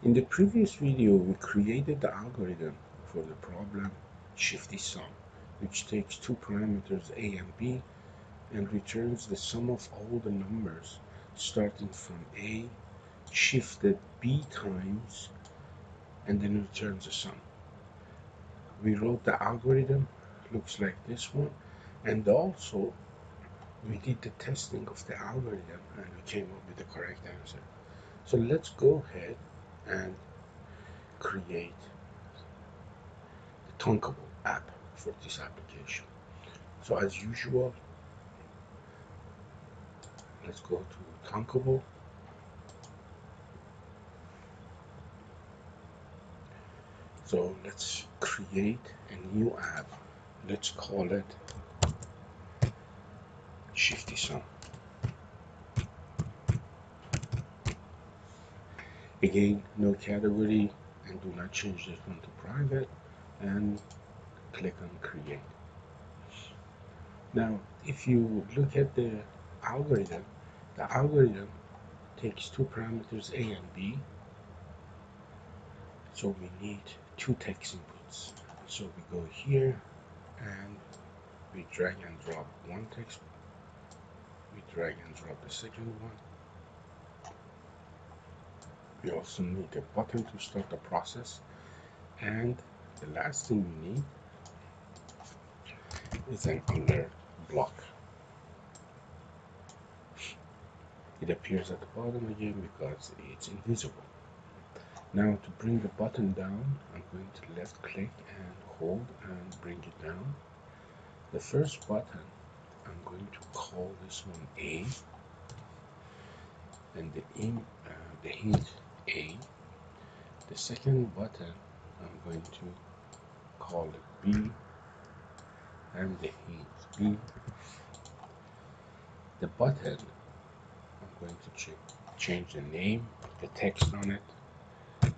In the previous video, we created the algorithm for the problem shifty sum, which takes two parameters a and b and returns the sum of all the numbers starting from a shifted b times and then returns the sum. We wrote the algorithm, looks like this one, and also we did the testing of the algorithm and we came up with the correct answer. So let's go ahead and create the thunkable app for this application. So as usual, let's go to thunkable. So let's create a new app. Let's call it shifty sum. Again, no category, and do not change this one to private, and click on create. Now, if you look at the algorithm takes two parameters a and b, so we need two text inputs. So we go here and we drag and drop one text, we drag and drop the second one. We also need a button to start the process, and the last thing we need is an alert block. It appears at the bottom again because it's invisible. Now to bring the button down, I'm going to left click and hold and bring it down. The first button, I'm going to call this one A, and the hint A. The second button, I'm going to call it B, and the hint B. The button, I'm going to change the name of the text on it,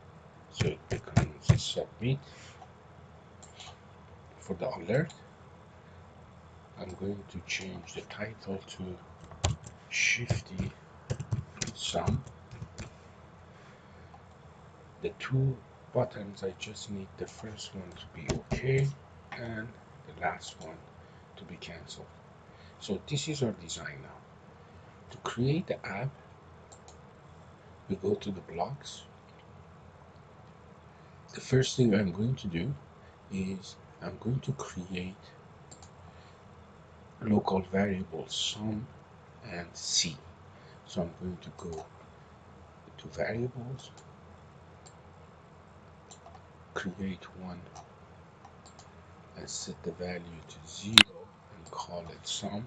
so it becomes submit. For the alert, I'm going to change the title to shifty sum. The two buttons, I just need the first one to be okay and the last one to be cancelled. So this is our design now. To create the app, we go to the blocks. The first thing I'm going to do is I'm going to create local variables sum and c. So I'm going to go to variables, create one, and set the value to 0 and call it sum.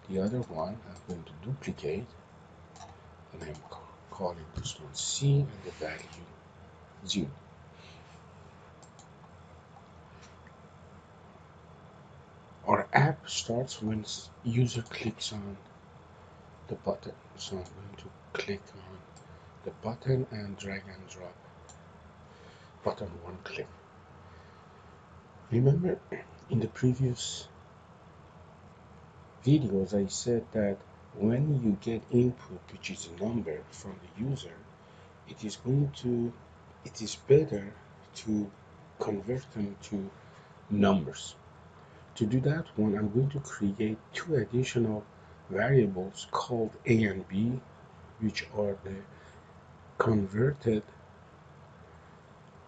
The other one I'm going to duplicate, and I'm calling this one C and the value 0. Our app starts when user clicks on the button. So I'm going to click on the button and drag and drop button one click. Remember in the previous videos I said that when you get input, which is a number from the user, it is better to convert them to numbers. To do that one, I'm going to create two additional variables called a and b, which are the converted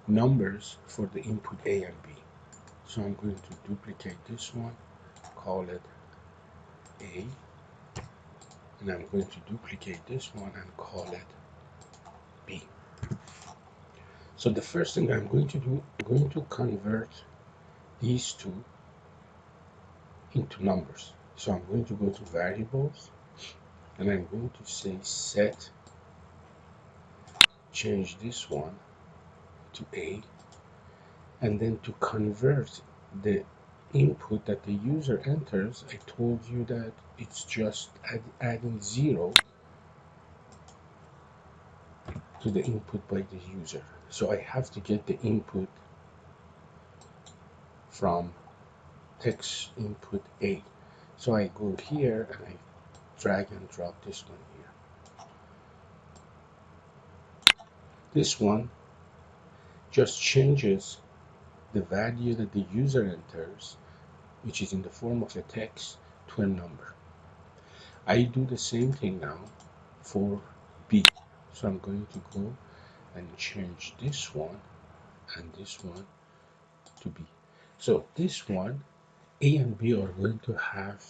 numbers for the input a and b. So I'm going to duplicate this one, call it a, and I'm going to duplicate this one and call it b. So the first thing I'm going to do, I'm going to convert these two into numbers. So I'm going to go to variables and I'm going to say set, change this one to a, and then to convert the input that the user enters, I told you that it's just adding 0 to the input by the user. So I have to get the input from text input A. So I go here and I drag and drop this one here. This one just changes the value that the user enters, which is in the form of a text, to a number. I do the same thing now for B. So I'm going to go and change this one and this one to B. So this one, A and B are going to have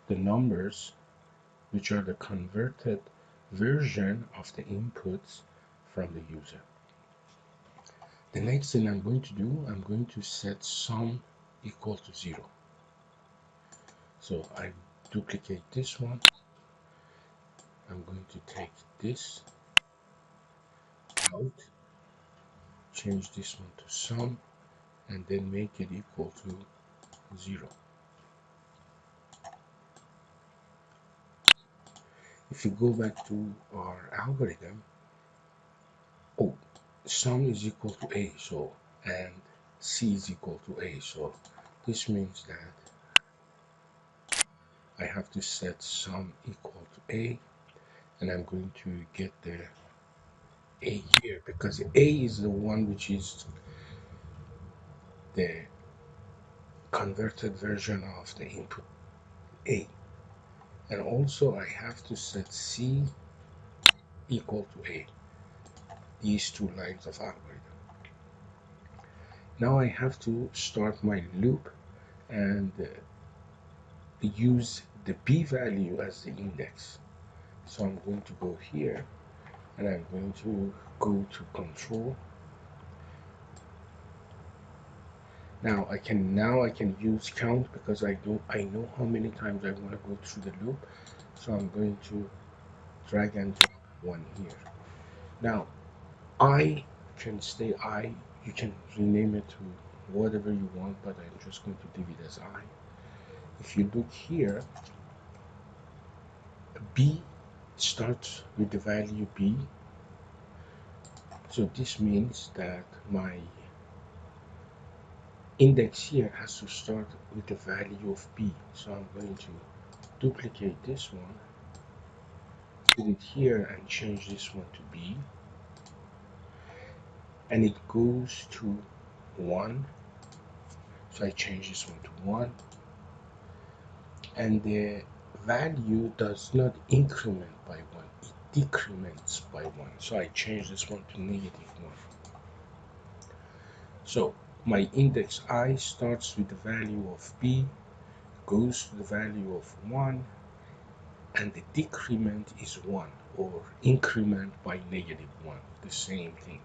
the numbers which are the converted version of the inputs from the user. The next thing I'm going to do, I'm going to set sum equal to 0. So I duplicate this one. I'm going to take this out, change this one to sum, and then make it equal to 0. If you go back to our algorithm, oh, sum is equal to A, so, and C is equal to A, so this means that I have to set sum equal to A, and I'm going to get the A here because A is the one which is the converted version of the input A. And also I have to set C equal to A, these two lines of algorithm. Now I have to start my loop and use the B value as the index. So I'm going to go here and I'm going to go to control. Now I can use count because I know how many times I want to go through the loop. So I'm going to drag and drop one here. Now I can stay I. You can rename it to whatever you want, but I'm just going to leave it as I. If you look here, B starts with the value B. So this means that my index here has to start with the value of B. So I'm going to duplicate this one, put it here and change this one to B. And it goes to 1. So I change this one to 1. And the value does not increment by 1, it decrements by 1. So I change this one to -1. So my index I starts with the value of B, goes to the value of 1, and the decrement is 1, or increment by -1, the same thing.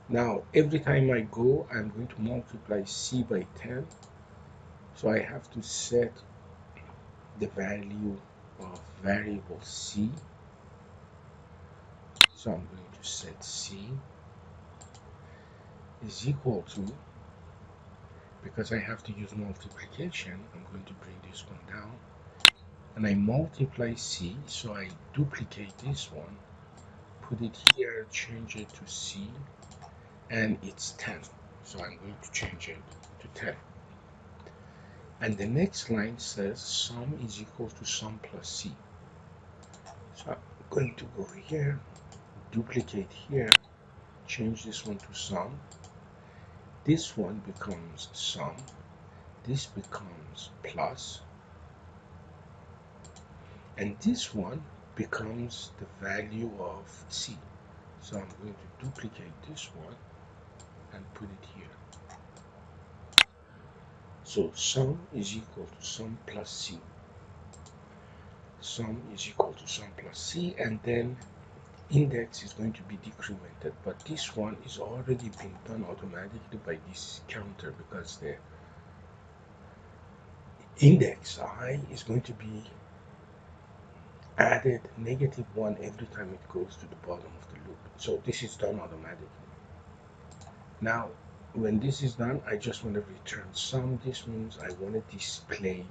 Now every time I go, I'm going to multiply C by 10. So I have to set the value of variable C. So I'm going to set C is equal to, because I have to use multiplication, I'm going to bring this one down. And I multiply C, so I duplicate this one, put it here, change it to C, and it's 10. So I'm going to change it to 10. And the next line says sum is equal to sum plus C. So I'm going to go here, duplicate here, change this one to sum. This one becomes sum. This becomes plus. And this one becomes the value of C. So I'm going to duplicate this one and put it here. So sum is equal to sum plus C. Sum is equal to sum plus C, and then index is going to be decremented, but this one is already been done automatically by this counter because the index I is going to be added -1 every time it goes to the bottom of the loop. So this is done automatically. Now when this is done, I just want to return sum. This means I want to display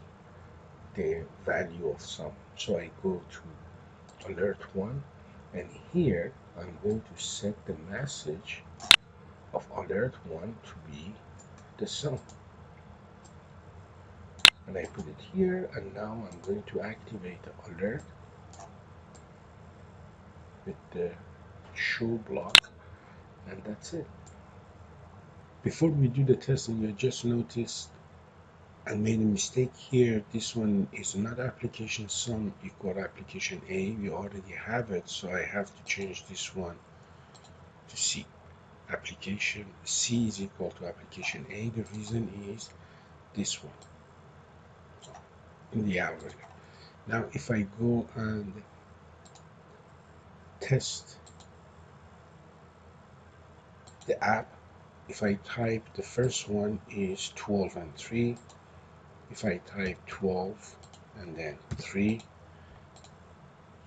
the value of sum. So I go to alert 1, and here I'm going to set the message of alert 1 to be the sum. And I put it here, and now I'm going to activate the alert with the show block, and that's it. Before we do the testing, you just noticed I made a mistake here. This one is not application sum equal application A. We already have it, so I have to change this one to C. Application C is equal to application A. The reason is this one in the algorithm. Now if I go and test the app, if I type the first one is 12 and 3, if I type 12 and then 3,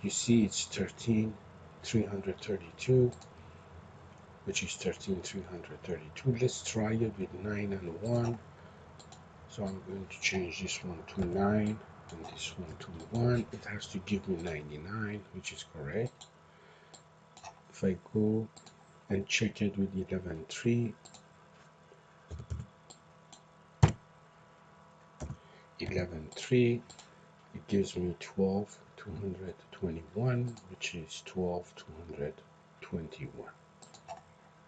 you see it's 13,332, which is 13,332. Let's try it with 9 and 1. So I'm going to change this one to 9 and this one to 1. It has to give me 99, which is correct. If I go and check it with 11.3, 11.3, it gives me 12,221, which is 12,221.